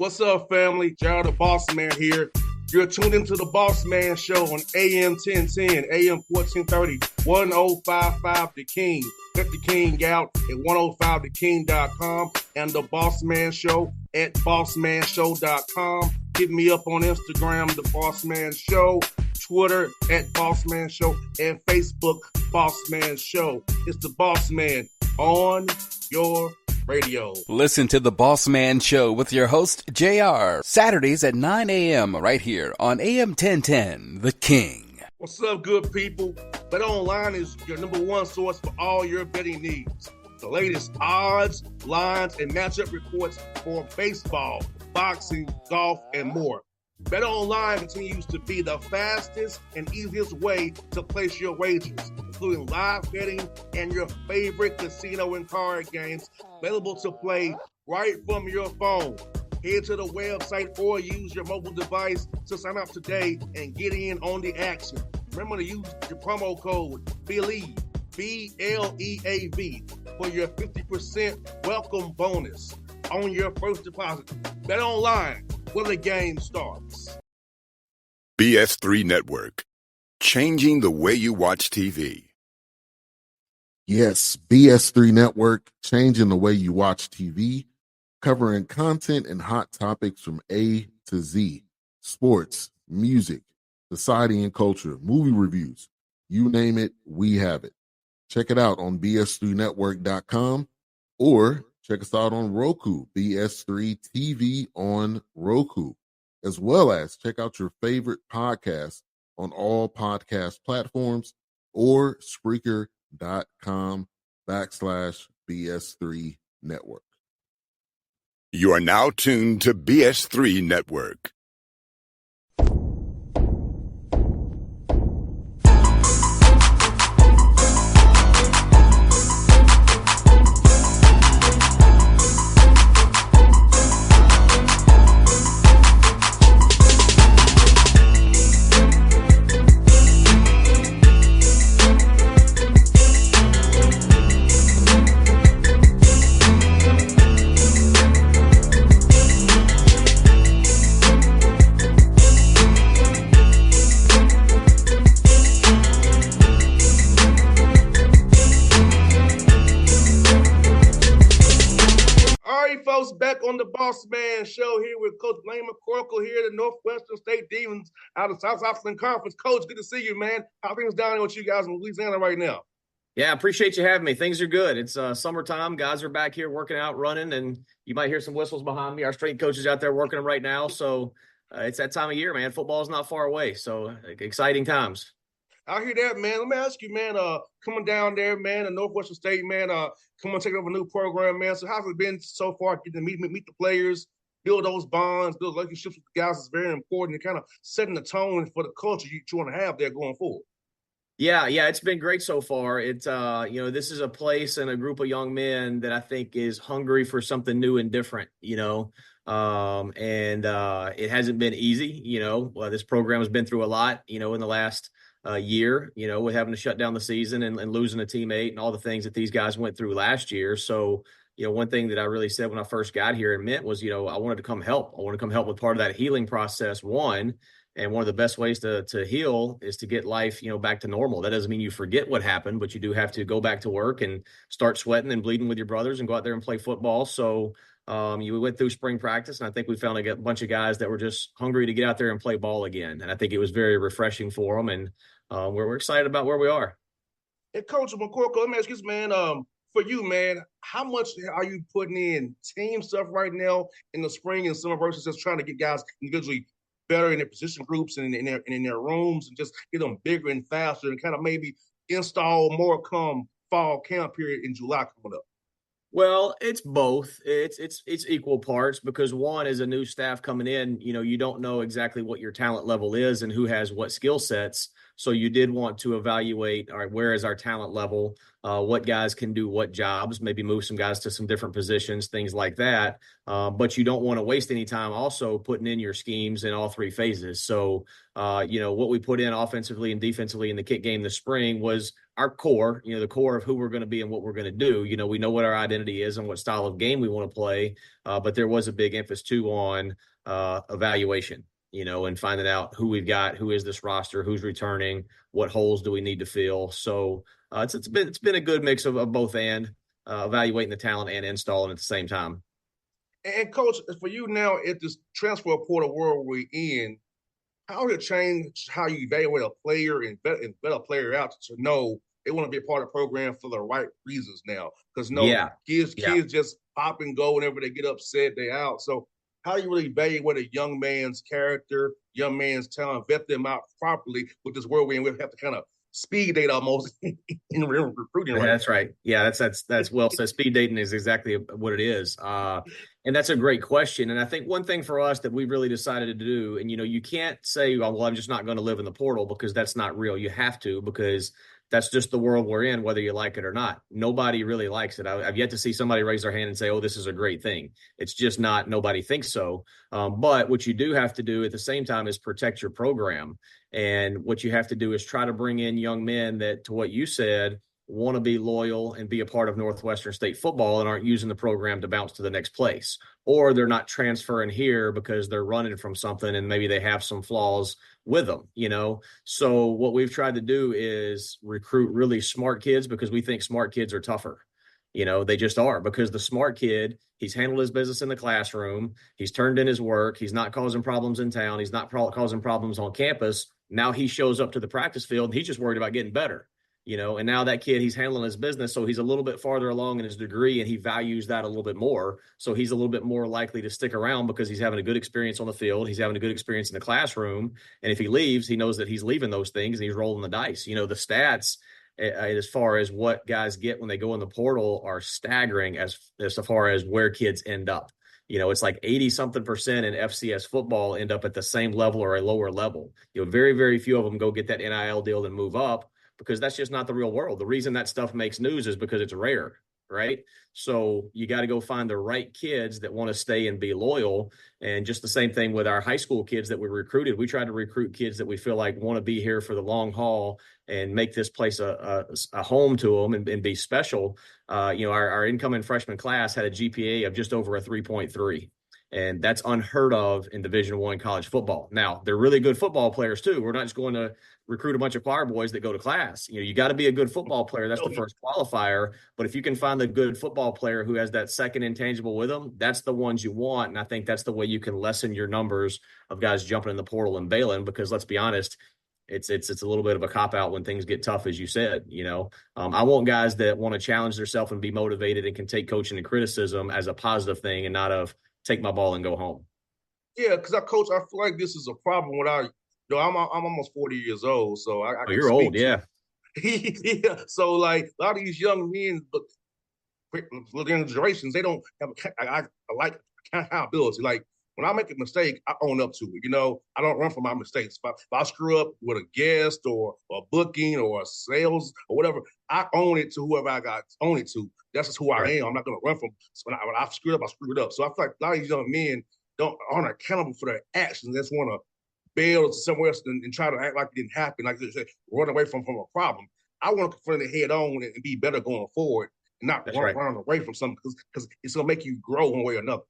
What's up, family? Gerald the Bossman here. You're tuned into the Bossman Show on AM 1010, AM 1430, 1055 The King. Check The King out at 105theking.com and the Bossman Show at bossmanshow.com. Hit me up on Instagram, The Bossman Show, Twitter at Bossman Show, and Facebook, Bossman Show. It's the Bossman on your radio. Listen to the Bossman Show with your host, JR, Saturdays at 9 a.m. right here on AM 1010, The King. What's up, good people? BetOnline is your number one source for all your betting needs. The latest odds, lines, and matchup reports for baseball, boxing, golf, and more. BetOnline continues to be the fastest and easiest way to place your wagers, including live betting and your favorite casino and card games available to play right from your phone. Head to the website or use your mobile device to sign up today and get in on the action. Remember to use your promo code BELIEVE, B-L-E-A-V, for your 50% welcome bonus on your first deposit. BetOnline, where the game starts. BS3 Network, changing the way you watch TV. Yes, BS3 Network, changing the way you watch TV, covering content and hot topics from A to Z, sports, music, society and culture, movie reviews, you name it, we have it. Check it out on bs3network.com or check us out on Roku, BS3 TV on Roku, as well as check out your favorite podcast on all podcast platforms or Spreaker.com/BS3 Network. You are now tuned to BS3 Network. Back on the Bossman Show here with Coach Blaine McCorkle here, the Northwestern State Demons out of South Austin Conference. Coach, good to see you, man. How things down there with you guys in Louisiana right now? Yeah, appreciate you having me. Things are good. It's summertime. Guys are back here working out, running, and you might hear some whistles behind me. Our strength coach is out there working them right now. So it's that time of year, man. Football is not far away. So exciting times. I hear that, man. Let me ask you, man, coming down there, man, in Northwestern State, man, coming and taking over a new program, man. So how's it been so far getting to meet the players, build those bonds, build relationships with the guys is very important and kind of setting the tone for the culture you want to have there going forward? Yeah, it's been great so far. It's this is a place and a group of young men that I think is hungry for something new and different, and it hasn't been easy. This program has been through a lot, in the last year, with having to shut down the season and losing a teammate and all the things that these guys went through last year. So, one thing that I really said when I first got here and meant was, I wanted to come help. I want to come help with part of that healing process, one. And one of the best ways to heal is to get life, back to normal. That doesn't mean you forget what happened, but you do have to go back to work and start sweating and bleeding with your brothers and go out there and play football. So you went through spring practice, and I think we found a bunch of guys that were just hungry to get out there and play ball again. And I think it was very refreshing for them. And we're excited about where we are. And Coach McCorkle, let me ask you this, man. For you, man, how much are you putting in team stuff right now in the spring and summer versus just trying to get guys individually better in their position groups and in their rooms and just get them bigger and faster and kind of maybe install more come fall camp period in July coming up? Well, it's both. It's equal parts because one is a new staff coming in. You don't know exactly what your talent level is and who has what skill sets. So you did want to evaluate, all right, where is our talent level? What guys can do what jobs, maybe move some guys to some different positions, things like that. But you don't want to waste any time also putting in your schemes in all three phases. So, what we put in offensively and defensively in the kick game this spring was our core, the core of who we're going to be and what we're going to do. We know what our identity is and what style of game we want to play. But there was a big emphasis too on evaluation, and finding out who we've got, who is this roster, who's returning, what holes do we need to fill. So it's been a good mix of both and evaluating the talent and installing at the same time. And Coach, for you now at this transfer portal world we're in, how did it change how you evaluate a player and vet a player out to know they want to be a part of the program for the right reasons now? Because kids just pop and go whenever they get upset, they out. So how do you really evaluate a young man's character, young man's talent, vet them out properly with this world we're in? We have to kind of speed date almost in recruiting. Right? That's right. Yeah, that's well said. Speed dating is exactly what it is. And that's a great question. And I think one thing for us that we really decided to do, and you can't say, well, I'm just not going to live in the portal, because that's not real. You have to, because that's just the world we're in, whether you like it or not. Nobody really likes it. I've yet to see somebody raise their hand and say, oh, this is a great thing. It's just not, nobody thinks so. But what you do have to do at the same time is protect your program. And what you have to do is try to bring in young men that, to what you said, want to be loyal and be a part of Northwestern State football and aren't using the program to bounce to the next place. Or they're not transferring here because they're running from something and maybe they have some flaws with them, So what we've tried to do is recruit really smart kids, because we think smart kids are tougher. They just are, because the smart kid, he's handled his business in the classroom. He's turned in his work. He's not causing problems in town. He's not causing problems on campus. Now he shows up to the practice field and he's just worried about getting better. And now that kid, he's handling his business. So he's a little bit farther along in his degree, and he values that a little bit more. So he's a little bit more likely to stick around because he's having a good experience on the field. He's having a good experience in the classroom. And if he leaves, he knows that he's leaving those things and he's rolling the dice. The stats as far as what guys get when they go in the portal are staggering as far as where kids end up. It's like 80-something% in FCS football end up at the same level or a lower level. Very, very few of them go get that NIL deal and move up, because that's just not the real world. The reason that stuff makes news is because it's rare, right? So you got to go find the right kids that want to stay and be loyal. And just the same thing with our high school kids that we recruited. We tried to recruit kids that we feel like want to be here for the long haul and make this place a home to them and be special. Our incoming freshman class had a GPA of just over a 3.3. And that's unheard of in Division I college football. Now, they're really good football players too. We're not just going to recruit a bunch of choir boys that go to class. You got to be a good football player. That's the first qualifier. But if you can find the good football player who has that second intangible with them, that's the ones you want. And I think that's the way you can lessen your numbers of guys jumping in the portal and bailing, because let's be honest, it's a little bit of a cop-out when things get tough, as you said. I want guys that want to challenge themselves and be motivated and can take coaching and criticism as a positive thing and not of take my ball and go home. Yeah, because I feel like this is a problem with our. I'm almost 40 years old, so I oh, you're old, yeah. Yeah, so like a lot of these young men, but within generations, they don't have. I like accountability. Like when I make a mistake, I own up to it. I don't run from my mistakes. If I screw up with a guest or a booking or a sales or whatever, I own it to whoever I got own it to. That's just who I am. I'm not going to run from. So when I screwed up, I screwed up. So I feel like a lot of these young men aren't accountable for their actions. They just want to bail somewhere else and try to act like it didn't happen, like they say, run away from a problem. I want to confront it head on and be better going forward, and not run away from something, because it's going to make you grow one way or another.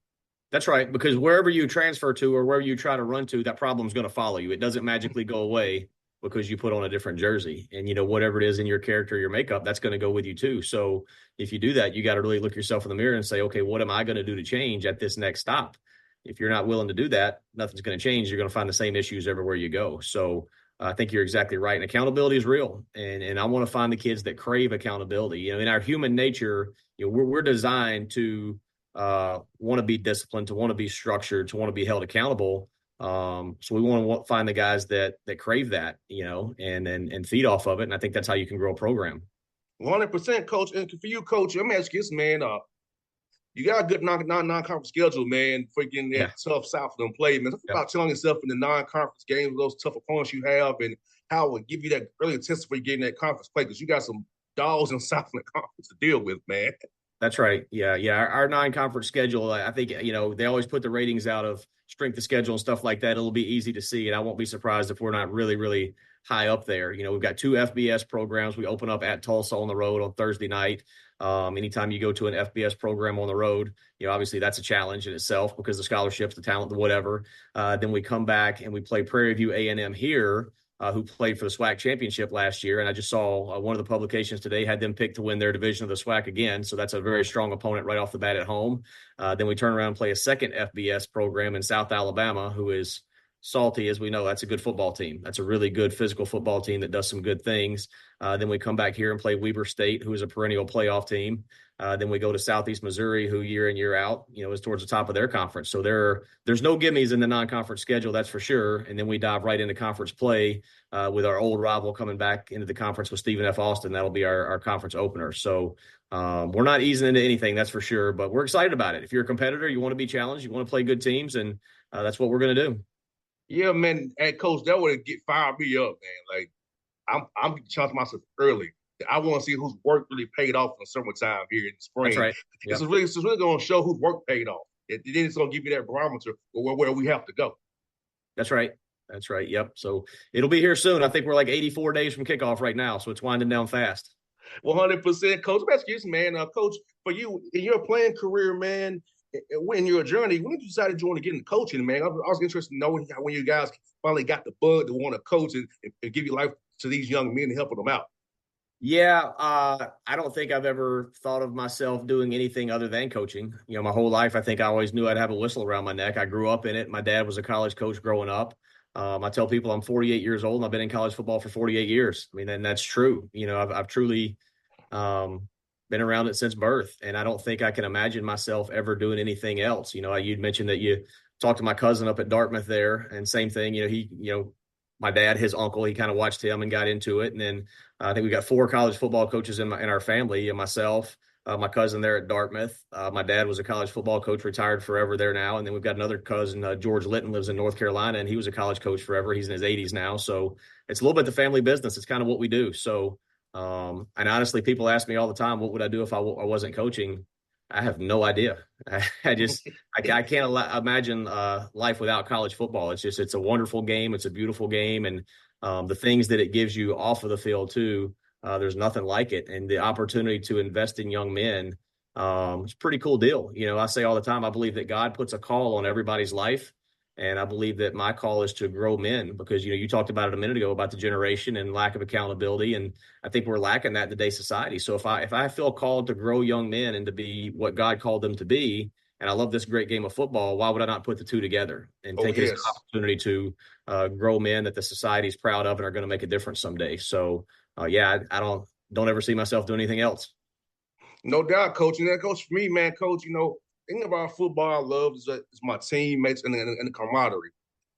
That's right, because wherever you transfer to or wherever you try to run to, that problem's going to follow you. It doesn't magically go away because you put on a different jersey. And, whatever it is in your character, your makeup, that's going to go with you too. So if you do that, you got to really look yourself in the mirror and say, okay, what am I going to do to change at this next stop? If you're not willing to do that, nothing's going to change. You're going to find the same issues everywhere you go. So I think you're exactly right. And accountability is real. And I want to find the kids that crave accountability. In our human nature, we're designed to want to be disciplined, to want to be structured, to want to be held accountable. So we want to find the guys that crave that, and feed off of it. And I think that's how you can grow a program. 100%, Coach. And for you, Coach, let me ask you this, man. You got a good non-conference schedule, man, for getting Yeah. that tough South of them play, man. Talk Yeah. about telling yourself in the non-conference games, those tough opponents you have, and how it will give you that early intensity for getting that conference play, because you got some dogs in South of the conference to deal with, man. That's right. Yeah. Yeah. Our non-conference schedule, I think, they always put the ratings out of strength of schedule and stuff like that. It'll be easy to see. And I won't be surprised if we're not really, really high up there. We've got 2 FBS programs. We open up at Tulsa on the road on Thursday night. Anytime you go to an FBS program on the road, obviously that's a challenge in itself because the scholarships, the talent, the whatever. Then we come back and we play Prairie View A&M here, who played for the SWAC championship last year. And I just saw one of the publications today had them picked to win their division of the SWAC again. So that's a very strong opponent right off the bat at home. Then we turn around and play a second FBS program in South Alabama, who is salty, as we know. That's a good football team. That's a really good physical football team that does some good things. Then we come back here and play Weber State, who is a perennial playoff team. Then we go to Southeast Missouri, who year in, year out, is towards the top of their conference. So there's no gimmies in the non-conference schedule, that's for sure. And then we dive right into conference play with our old rival coming back into the conference with Stephen F. Austin. That'll be our conference opener. So we're not easing into anything, that's for sure. But we're excited about it. If you're a competitor, you want to be challenged, you want to play good teams, and that's what we're going to do. Yeah, man. And Coach, that would get fired me up, man. Like, I'm challenging myself early. I want to see whose work really paid off in the summertime here in the spring. That's right. Yep. It's really going to show whose work paid off. Then it's going to give you that barometer where we have to go. That's right. That's right. Yep. So it'll be here soon. I think we're like 84 days from kickoff right now, so it's winding down fast. 100%, Coach. Best excuse, man. Coach, for you in your playing career, man, in your journey, when did you decide to join to get into coaching, man? I was interested to know when you guys finally got the bug to want to coach and give your life to these young men and helping them out. Yeah, I don't think I've ever thought of myself doing anything other than coaching. My whole life, I think I always knew I'd have a whistle around my neck. I grew up in it. My dad was a college coach growing up. I tell people I'm 48 years old and I've been in college football for 48 years. I mean, and that's true. I've truly been around it since birth, and I don't think I can imagine myself ever doing anything else. You'd mentioned that you talked to my cousin up at Dartmouth there, and same thing. My dad, his uncle, he kind of watched him and got into it. And then I think we got 4 college football coaches in our family, and myself, my cousin there at Dartmouth. My dad was a college football coach, retired forever there now. And then we've got another cousin, George Litton, lives in North Carolina, and he was a college coach forever. He's in his 80s now. So it's a little bit the family business. It's kind of what we do. So, and honestly, people ask me all the time, what would I do if I wasn't coaching? I have no idea. I can't imagine life without college football. It's a wonderful game. It's a beautiful game. And the things that it gives you off of the field too, there's nothing like it. And the opportunity to invest in young men, it's a pretty cool deal. I say all the time, I believe that God puts a call on everybody's life. And I believe that my call is to grow men because, you talked about it a minute ago about the generation and lack of accountability. And I think we're lacking that in today's society. So if I feel called to grow young men and to be what God called them to be, and I love this great game of football, why would I not put the two together and take it as an opportunity to grow men that the society is proud of and are going to make a difference someday? So, I don't ever see myself doing anything else. No doubt, Coach. And that goes for me, man, Coach, thing about football I love is my teammates and the camaraderie.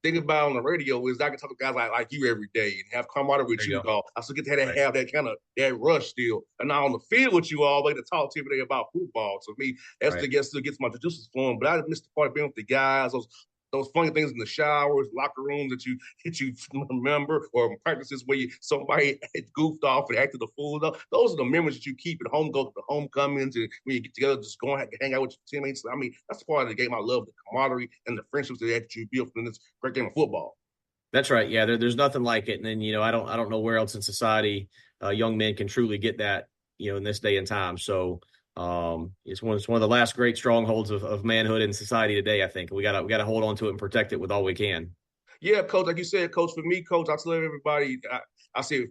Thing about on the radio is I can talk to guys like you every day and have camaraderie with you all. I still get to have that kind of that rush still. And now on the field with you all, like to talk to every day about football. So me, that's still gets my juices flowing. But I miss the part of being with the guys, those funny things in the showers, locker rooms that you remember, or practices where somebody goofed off and acted a fool. Those are the memories that you keep at home, go to the homecomings, and when you get together, just go and hang out with your teammates. I mean, that's part of the game I love, the camaraderie and the friendships that you build in this great game of football. That's right. Yeah, there's nothing like it. And then, I don't know where else in society young men can truly get that, in this day and time. So it's one of the last great strongholds of manhood in society today, I think. We gotta hold on to it and protect it with all we can. Yeah, Coach, like you said, Coach, for me, Coach, I tell everybody, I say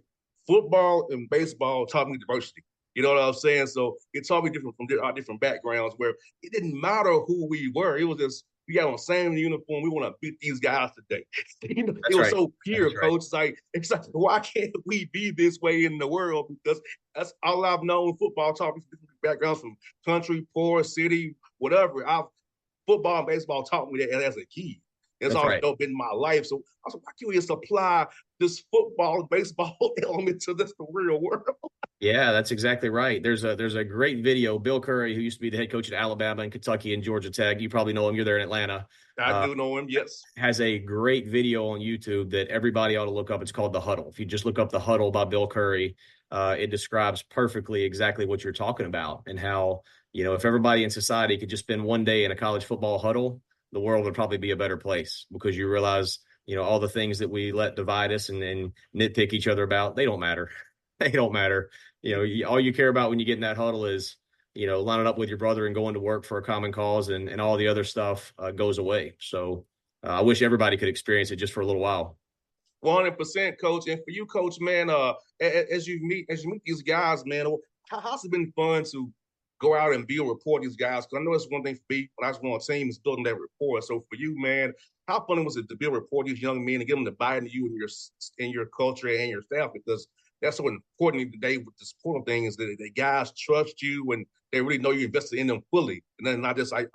football and baseball taught me diversity. You know what I'm saying? So it taught me different from our different backgrounds where it didn't matter who we were. It was just, we got on the same uniform. We want to beat these guys today. It was so pure, that's Coach. Right. It's like, why can't we be this way in the world? Because that's all I've known. Football taught me different backgrounds from country, poor, city, whatever. Football and baseball taught me that as a kid. It's That's always right. been my life. So I was like, why can't we just apply this football, baseball element to this the real world? Yeah, that's exactly right. There's a great video. Bill Curry, who used to be the head coach at Alabama and Kentucky and Georgia Tech, you probably know him. You're there in Atlanta. I do know him, yes. Has a great video on YouTube that everybody ought to look up. It's called The Huddle. If you just look up The Huddle by Bill Curry, it describes perfectly exactly what you're talking about and how, if everybody in society could just spend one day in a college football huddle, the world would probably be a better place, because you realize, all the things that we let divide us and nitpick each other about, they don't matter. They don't matter. All you care about when you get in that huddle is, lining up with your brother and going to work for a common cause, and all the other stuff goes away. So I wish everybody could experience it just for a little while. 100%, coach. And for you, coach, man, as you meet these guys, man, how's it been fun to go out and build rapport with these guys? Because I know it's one thing for me when I was on a team is building that rapport. So for you, man, how fun was it to build rapport with these young men and get them to buy into you and your culture and your staff? Because that's so important today with this important thing is that the guys trust you and they really know you invested in them fully. And then not just on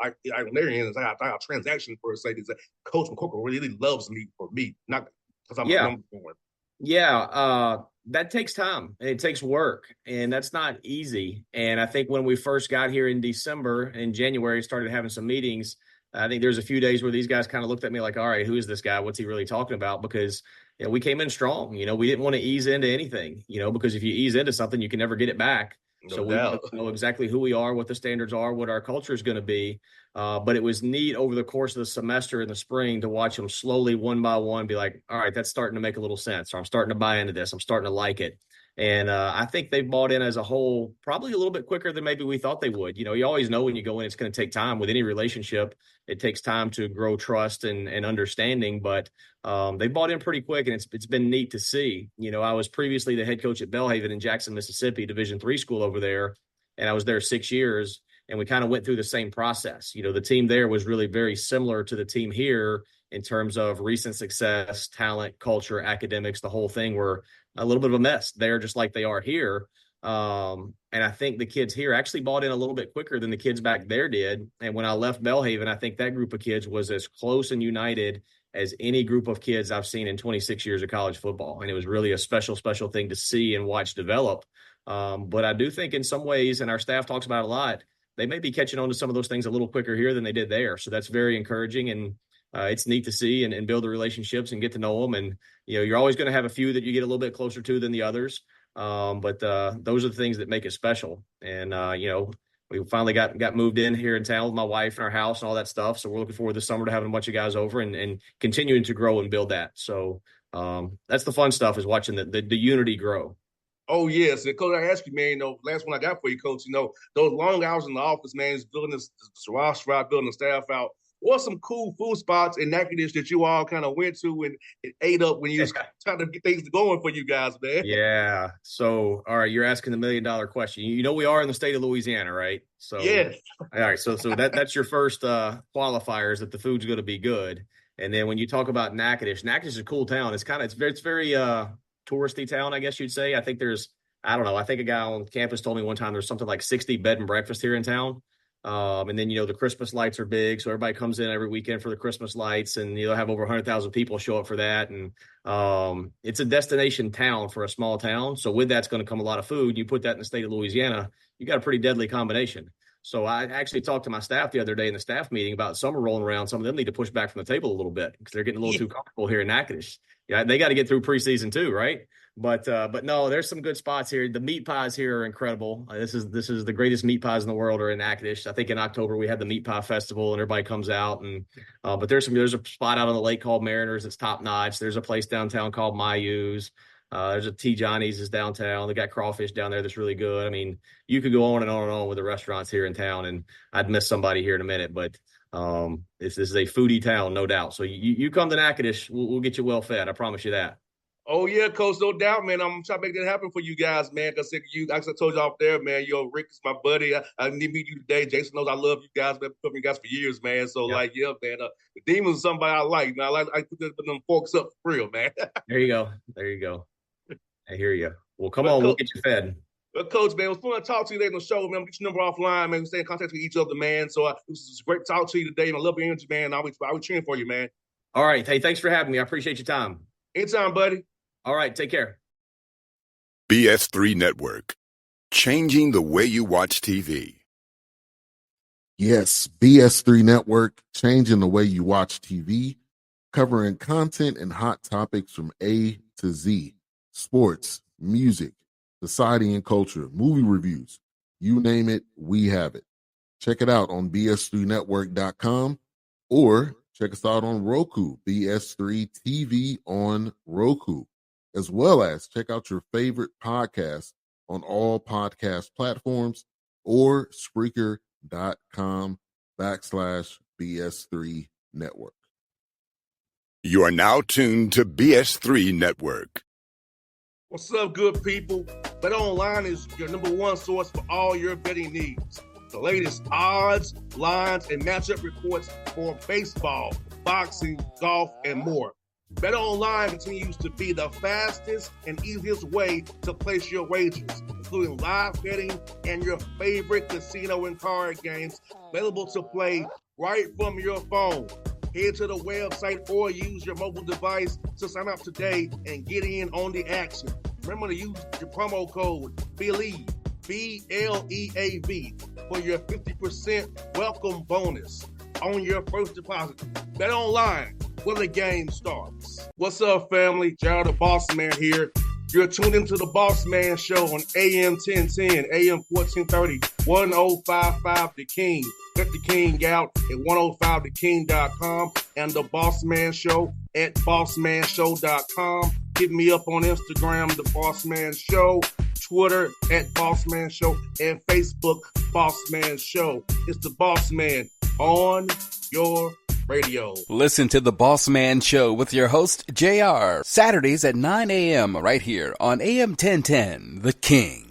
their end, it's like a transaction per se. Is that Coach McCorkle really loves me for me, not because I'm a number one. Yeah, that takes time and it takes work, and that's not easy. And I think when we first got here in December, in January, started having some meetings, I think there's a few days where these guys kind of looked at me like, all right, who is this guy? What's he really talking about? Because we came in strong. We didn't want to ease into anything, because if you ease into something, you can never get it back. So we know exactly who we are, what the standards are, what our culture is going to be. But it was neat over the course of the semester in the spring to watch them slowly, one by one, be like, all right, that's starting to make a little sense. Or I'm starting to buy into this. I'm starting to like it. And I think they've bought in as a whole, probably a little bit quicker than maybe we thought they would. You always know when you go in, it's going to take time with any relationship. It takes time to grow trust and understanding, but they bought in pretty quick, and it's been neat to see. I was previously the head coach at Belhaven in Jackson, Mississippi, Division III school over there, and I was there 6 years, and we kind of went through the same process. The team there was really very similar to the team here in terms of recent success, talent, culture, academics. The whole thing were a little bit of a mess there, just like they are here. And I think the kids here actually bought in a little bit quicker than the kids back there did. And when I left Belhaven, I think that group of kids was as close and united as any group of kids I've seen in 26 years of college football. And it was really a special, special thing to see and watch develop. But I do think in some ways, and our staff talks about it a lot, they may be catching on to some of those things a little quicker here than they did there. So that's very encouraging. And it's neat to see and build the relationships and get to know them. And, you're always going to have a few that you get a little bit closer to than the others. But those are the things that make it special. And, we finally got moved in here in town with my wife and our house and all that stuff. So we're looking forward this summer to having a bunch of guys over and continuing to grow and build that. So that's the fun stuff, is watching the unity grow. Oh, yes. And Coach, I asked you, man, last one I got for you, Coach, those long hours in the office, man, is building this roster out, building the staff out. What some cool food spots in Natchitoches that you all kind of went to and ate up when you was trying to get things going for you guys, man? Yeah. So, all right, you're asking the $1 million question. We are in the state of Louisiana, right? So, yes. All right. So that's your first qualifiers, that the food's going to be good. And then when you talk about Natchitoches is a cool town. It's very touristy town, I guess you'd say. I think I think a guy on campus told me one time there's something like 60 bed and breakfast here in town. And then, the Christmas lights are big. So everybody comes in every weekend for the Christmas lights, and you'll have over 100,000 people show up for that. And it's a destination town for a small town. So with that's going to come a lot of food. You put that in the state of Louisiana, you got a pretty deadly combination. So I actually talked to my staff the other day in the staff meeting about summer rolling around. Some of them need to push back from the table a little bit because they're getting a little too comfortable here in Natchitoches. Yeah, they got to get through preseason too, right? But no, there's some good spots here. The meat pies here are incredible. This is the greatest meat pies in the world are in Natchitoches. I think in October we had the Meat Pie Festival and everybody comes out and but there's a spot out on the lake called Mariners that's top notch. There's a place downtown called Mayu's. There's a T. Johnny's is downtown. They got crawfish down there that's really good. I mean, you could go on and on and on with the restaurants here in town, and I'd miss somebody here in a minute, but this is a foodie town, no doubt. So you come to Natchitoches, we'll get you well fed. I promise you that. Oh, yeah, Coach, no doubt, man. I'm trying to make that happen for you guys, man. Because like I told you off there, man, Rick is my buddy. I need to meet you today. Jason knows I love you guys. Been covering you guys for years, man. So, man, the Demons are somebody I like. Man, I put them forks up for real, man. There you go. I hear you. Well, come on, we'll get you fed. But Coach, man, it was fun to talk to you today on the show, man. Get your number offline, man. We stay in contact with each other, man. So it was great to talk to you today. And I love your energy, man. I'll be cheering for you, man. All right. Hey, thanks for having me. I appreciate your time. Anytime, buddy. All right. Take care. BS3 Network. Changing the way you watch TV. Yes, BS3 Network, changing the way you watch TV, covering content and hot topics from A to Z. Sports, music, society and culture, movie reviews. You name it, we have it. Check it out on bs3network.com or check us out on Roku, BS3 TV on Roku, as well as check out your favorite podcast on all podcast platforms or Spreaker.com/BS3 Network. You are now tuned to BS3 Network. What's up, good people? Bet Online is your number one source for all your betting needs. The latest odds, lines, and matchup reports for baseball, boxing, golf, and more. Bet Online continues to be the fastest and easiest way to place your wagers, including live betting and your favorite casino and card games available to play right from your phone. Head to the website or use your mobile device to sign up today and get in on the action. Remember to use your promo code BELIEVE, BLEAV, for your 50% welcome bonus on your first deposit. Bet Online, where the game starts. What's up, family? Jared the Bossman here. You're tuned into the Bossman Show on AM 1010, AM 1430, 1055 The King. Check The King out at 105theking.com and the Bossman Show at bossmanshow.com. Hit me up on Instagram, The Bossman Show, Twitter at Bossman Show, and Facebook, Bossman Show. It's the Bossman on your radio. Listen to The Bossman Show with your host, JR, Saturdays at 9 a.m. right here on AM 1010, The King.